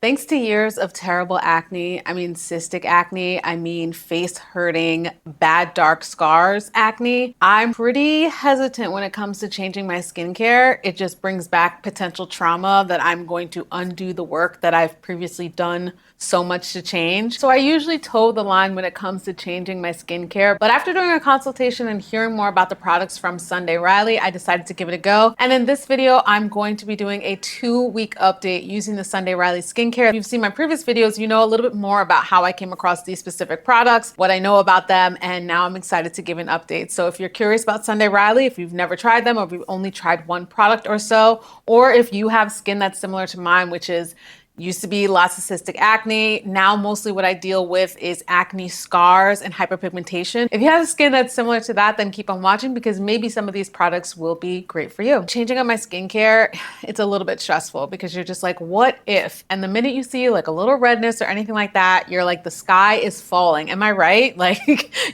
Thanks to years of terrible acne, I mean cystic acne, I mean face hurting, bad dark scars acne, I'm pretty hesitant when it comes to changing my skincare. It just brings back potential trauma that I'm going to undo the work that I've previously done so much to change. So I usually toe the line when it comes to changing my skincare. But after doing a consultation and hearing more about the products from Sunday Riley, I decided to give it a go. And in this video, I'm going to be doing a 2-week update using the Sunday Riley skincare. If you've seen my previous videos, you know a little bit more about how I came across these specific products, what I know about them, and now I'm excited to give an update. So if you're curious about Sunday Riley, if you've never tried them, or if you've only tried one product or so, or if you have skin that's similar to mine, which is used to be lots of cystic acne. Now mostly what I deal with is acne scars and hyperpigmentation. If you have skin that's similar to that, then keep on watching because maybe some of these products will be great for you. Changing up my skincare, it's a little bit stressful because you're just like, what if? And the minute you see like a little redness or anything like that, you're like, the sky is falling. Am I right? Like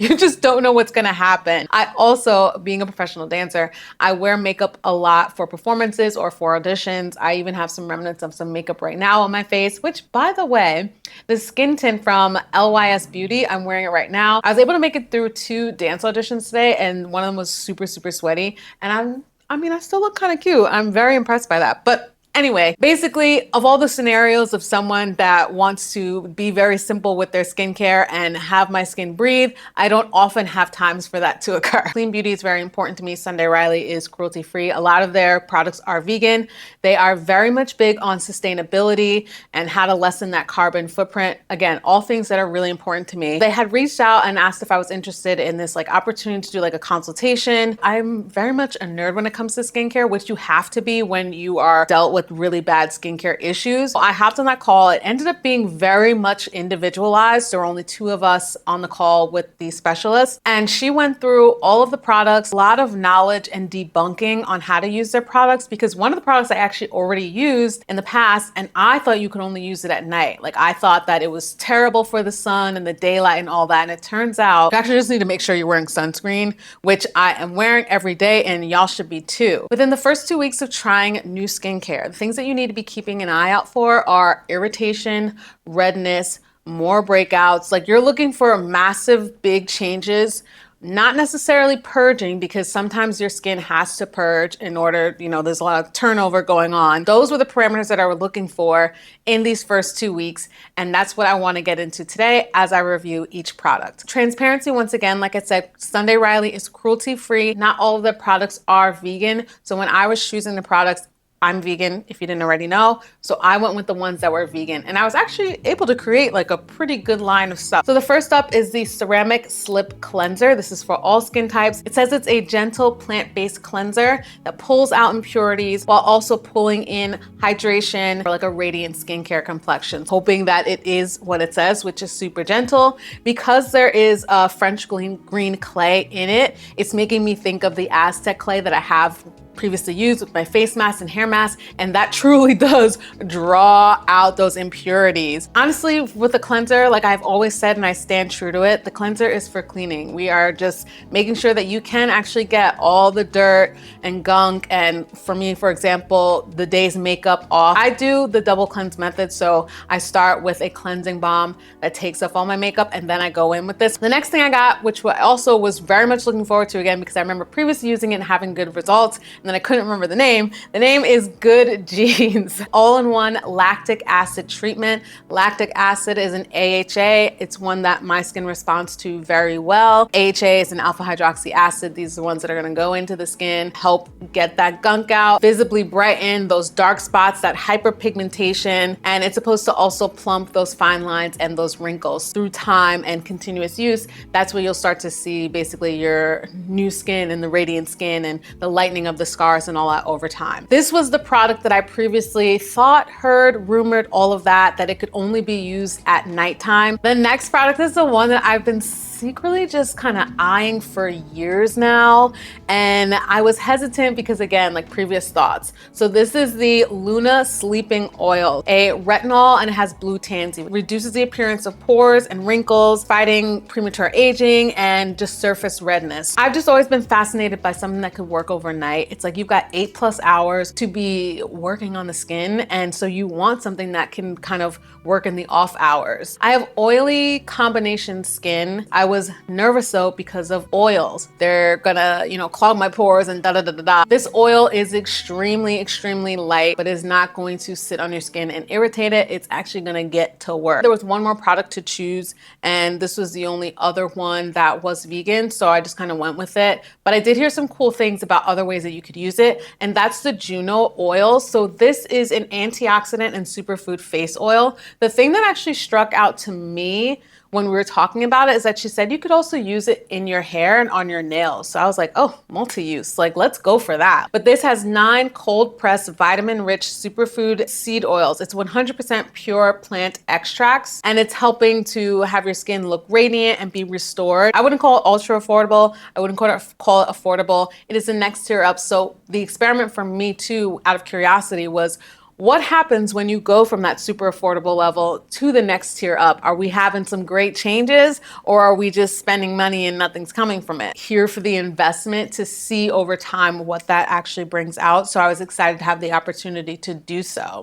you just don't know what's gonna happen. I also, being a professional dancer, I wear makeup a lot for performances or for auditions. I even have some remnants of some makeup right now on my face, which by the way, the skin tint from LYS Beauty, I'm wearing it right now. I was able to make it through 2 dance auditions today and one of them was super, super sweaty. And I still look kind of cute. I'm very impressed by that. But anyway, basically, of all the scenarios of someone that wants to be very simple with their skincare and have my skin breathe, I don't often have times for that to occur. Clean beauty is very important to me. Sunday Riley is cruelty-free. A lot of their products are vegan. They are very much big on sustainability and how to lessen that carbon footprint. Again, all things that are really important to me. They had reached out and asked if I was interested in this like opportunity to do like a consultation. I'm very much a nerd when it comes to skincare, which you have to be when you are dealt with really bad skincare issues. I hopped on that call. It ended up being very much individualized. There were only 2 of us on the call with the specialist. And she went through all of the products, a lot of knowledge and debunking on how to use their products, because one of the products I actually already used in the past, and I thought you could only use it at night. Like I thought that it was terrible for the sun and the daylight and all that. And it turns out you actually just need to make sure you're wearing sunscreen, which I am wearing every day and y'all should be too. Within the first 2 weeks of trying new skincare, the things that you need to be keeping an eye out for are irritation, redness, more breakouts. Like you're looking for massive, big changes, not necessarily purging because sometimes your skin has to purge in order, there's a lot of turnover going on. Those were the parameters that I was looking for in these first 2 weeks. And that's what I want to get into today as I review each product. Transparency, once again, like I said, Sunday Riley is cruelty free. Not all of the products are vegan. So when I was choosing the products, I'm vegan, if you didn't already know. So I went with the ones that were vegan. And I was actually able to create like a pretty good line of stuff. So the first up is the Ceramic Slip Cleanser. This is for all skin types. It says it's a gentle plant-based cleanser that pulls out impurities while also pulling in hydration for like a radiant skincare complexion. Hoping that it is what it says, which is super gentle. Because there is a French green clay in it, it's making me think of the Aztec clay that I have previously used with my face mask and hair mask, and that truly does draw out those impurities. Honestly, with the cleanser, like I've always said and I stand true to it, the cleanser is for cleaning. We are just making sure that you can actually get all the dirt and gunk, and for me, for example, the day's makeup off. I do the double cleanse method, so I start with a cleansing balm that takes off all my makeup and then I go in with this. The next thing I got, which I also was very much looking forward to again because I remember previously using it and having good results, and then I couldn't remember the name. The name is Good Genes all-in-one lactic acid treatment. Lactic acid is an AHA. It's one that my skin responds to very well. AHA is an alpha hydroxy acid. These are the ones that are gonna go into the skin, help get that gunk out, visibly brighten those dark spots, that hyperpigmentation, and it's supposed to also plump those fine lines and those wrinkles through time and continuous use. That's where you'll start to see basically your new skin and the radiant skin and the lightening of the scars and all that over time. This was the product that I previously thought, heard, rumored, all of that it could only be used at nighttime. The next product is the one that I've been secretly just kind of eyeing for years now. And I was hesitant because again, like previous thoughts. So this is the Luna Sleeping Oil, a retinol, and it has blue tansy. It reduces the appearance of pores and wrinkles, fighting premature aging and just surface redness. I've just always been fascinated by something that could work overnight. It's It's like you've got 8+ hours to be working on the skin. And so you want something that can kind of work in the off hours. I have oily combination skin. I was nervous though because of oils. They're gonna, clog my pores and da da da da da. This oil is extremely, extremely light, but is not going to sit on your skin and irritate it. It's actually gonna get to work. There was one more product to choose, and this was the only other one that was vegan, so I just kind of went with it. But I did hear some cool things about other ways that you could use it, and that's the Juno oil. So this is an antioxidant and superfood face oil. The thing that actually struck out to me when we were talking about it is that she said you could also use it in your hair and on your nails. So I was like, oh, multi-use, like let's go for that. But this has 9 cold pressed vitamin rich superfood seed oils. It's 100% pure plant extracts, and it's helping to have your skin look radiant and be restored. I wouldn't call it ultra affordable. I wouldn't call it affordable. It is the next tier up. So the experiment for me too, out of curiosity, was what happens when you go from that super affordable level to the next tier up? Are we having some great changes, or are we just spending money and nothing's coming from it? Here for the investment to see over time what that actually brings out. So I was excited to have the opportunity to do so.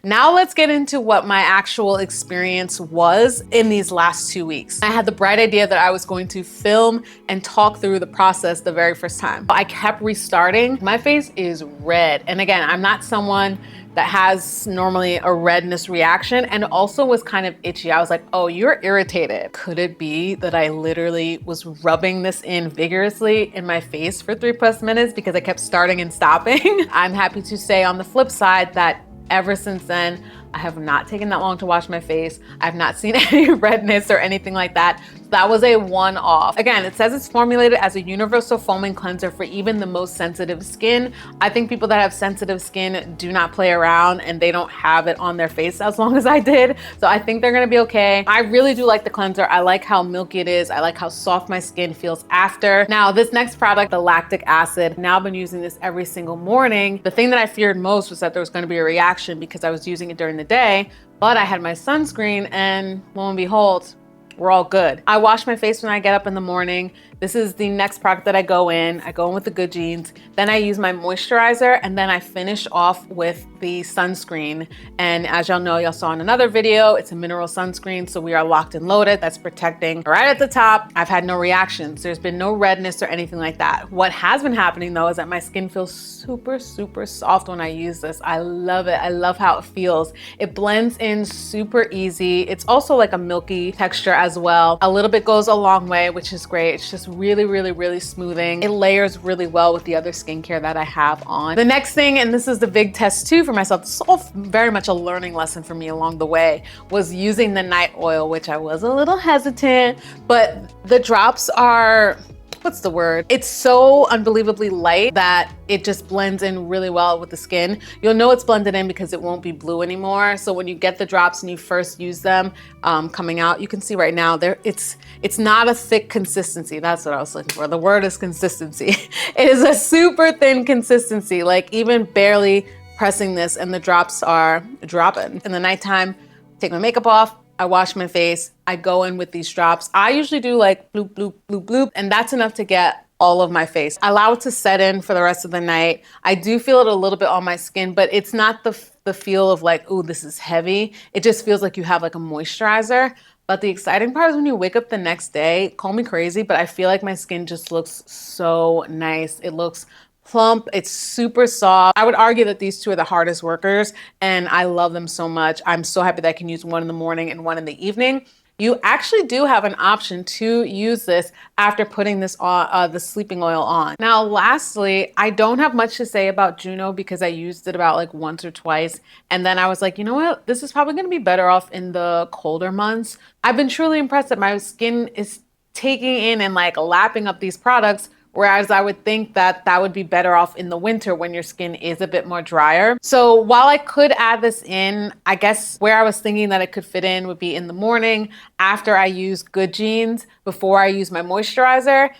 Now let's get into what my actual experience was in these last 2 weeks. I had the bright idea that I was going to film and talk through the process the very first time. I kept restarting. My face is red. And again, I'm not someone that has normally a redness reaction, and also was kind of itchy. I was like, oh, you're irritated. Could it be that I literally was rubbing this in vigorously in my face for 3+ minutes because I kept starting and stopping? I'm happy to say on the flip side that ever since then, I have not taken that long to wash my face. I've not seen any redness or anything like that. That was a one-off. Again, it says it's formulated as a universal foaming cleanser for even the most sensitive skin. I think people that have sensitive skin do not play around, and they don't have it on their face as long as I did. So I think they're gonna be okay. I really do like the cleanser. I like how milky it is. I like how soft my skin feels after. Now, this next product, the lactic acid, now I've been using this every single morning. The thing that I feared most was that there was gonna be a reaction because I was using it during the day, but I had my sunscreen, and lo and behold, we're all good. I wash my face when I get up in the morning. This is the next product that I go in. I go in with the Good Genes. Then I use my moisturizer, and then I finish off with the sunscreen. And as y'all know, y'all saw in another video, it's a mineral sunscreen, so we are locked and loaded. That's protecting right at the top. I've had no reactions. There's been no redness or anything like that. What has been happening though is that my skin feels super, super soft when I use this. I love it. I love how it feels. It blends in super easy. It's also like a milky texture as well. A little bit goes a long way, which is great. It's just really, really, really smoothing. It layers really well with the other skincare that I have on. The next thing, and this is the big test too for myself, this is all very much a learning lesson for me along the way, was using the night oil, which I was a little hesitant, but the drops are, what's the word? It's so unbelievably light that it just blends in really well with the skin. You'll know it's blended in because it won't be blue anymore. So when you get the drops and you first use them coming out, you can see right now it's not a thick consistency. That's what I was looking for. The word is consistency. It is a super thin consistency, like even barely pressing this and the drops are dropping. In the nighttime, take my makeup off, I wash my face, I go in with these drops. I usually do like bloop, bloop, bloop, bloop, and that's enough to get all of my face. I allow it to set in for the rest of the night. I do feel it a little bit on my skin, but it's not the feel of like, ooh, this is heavy. It just feels like you have like a moisturizer. But the exciting part is when you wake up the next day, call me crazy, but I feel like my skin just looks so nice. It looks plump, it's super soft. I would argue that these two are the hardest workers, and I love them so much. I'm so happy that I can use one in the morning and one in the evening. You actually do have an option to use this after putting this on, the sleeping oil on. Now, lastly, I don't have much to say about Juno because I used it about like once or twice. And then I was like, you know what? This is probably gonna be better off in the colder months. I've been truly impressed that my skin is taking in and like lapping up these products, whereas I would think that that would be better off in the winter when your skin is a bit more drier. So while I could add this in, I guess where I was thinking that it could fit in would be in the morning after I use Good Genes, before I use my moisturizer.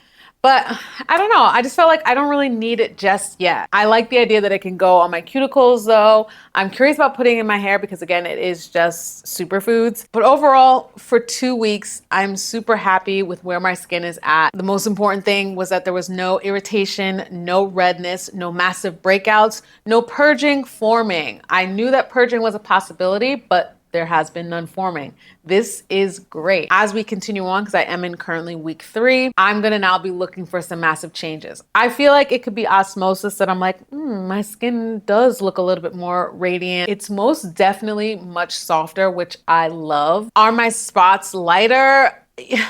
But I don't know. I just felt like I don't really need it just yet. I like the idea that it can go on my cuticles though. I'm curious about putting it in my hair because again, it is just superfoods. But overall, for 2 weeks, I'm super happy with where my skin is at. The most important thing was that there was no irritation, no redness, no massive breakouts, no purging forming. I knew that purging was a possibility, but there has been none forming. This is great. As we continue on, because I am in currently week 3, I'm gonna now be looking for some massive changes. I feel like it could be osmosis that I'm like, my skin does look a little bit more radiant. It's most definitely much softer, which I love. Are my spots lighter?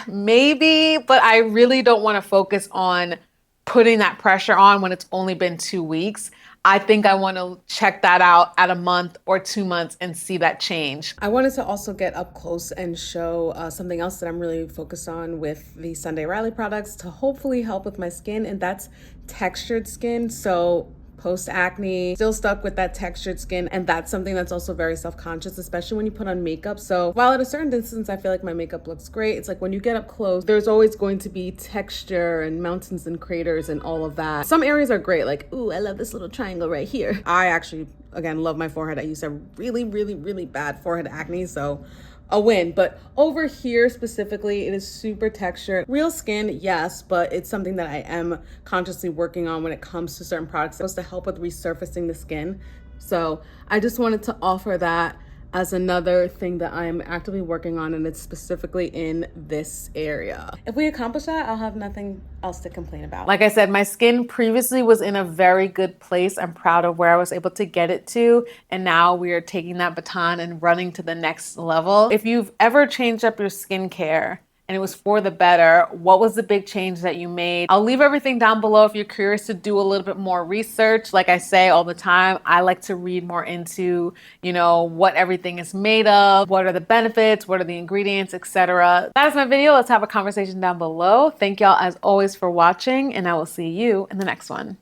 Maybe, but I really don't wanna focus on putting that pressure on when it's only been 2 weeks. I think I want to check that out at a month or 2 months and see that change. I wanted to also get up close and show something else that I'm really focused on with the Sunday Riley products to hopefully help with my skin, and that's textured skin. So post-acne, still stuck with that textured skin, and that's something that's also very self-conscious, especially when you put on makeup. So while at a certain distance I feel like my makeup looks great, it's like when you get up close, there's always going to be texture and mountains and craters and all of that. Some areas are great, like, ooh, I love this little triangle right here. I actually, again, love my forehead. I used to have really, really, really bad forehead acne, so a win. But over here specifically, it is super textured. Real skin, yes, but it's something that I am consciously working on when it comes to certain products. It's supposed to help with resurfacing the skin. So I just wanted to offer that as another thing that I'm actively working on, and it's specifically in this area. If we accomplish that, I'll have nothing else to complain about. Like I said, my skin previously was in a very good place. I'm proud of where I was able to get it to, and now we are taking that baton and running to the next level. If you've ever changed up your skincare and it was for the better, what was the big change that you made? I'll leave everything down below if you're curious to do a little bit more research. Like I say all the time, I like to read more into, what everything is made of, what are the benefits, what are the ingredients, etc. That is my video. Let's have a conversation down below. Thank y'all as always for watching, and I will see you in the next one.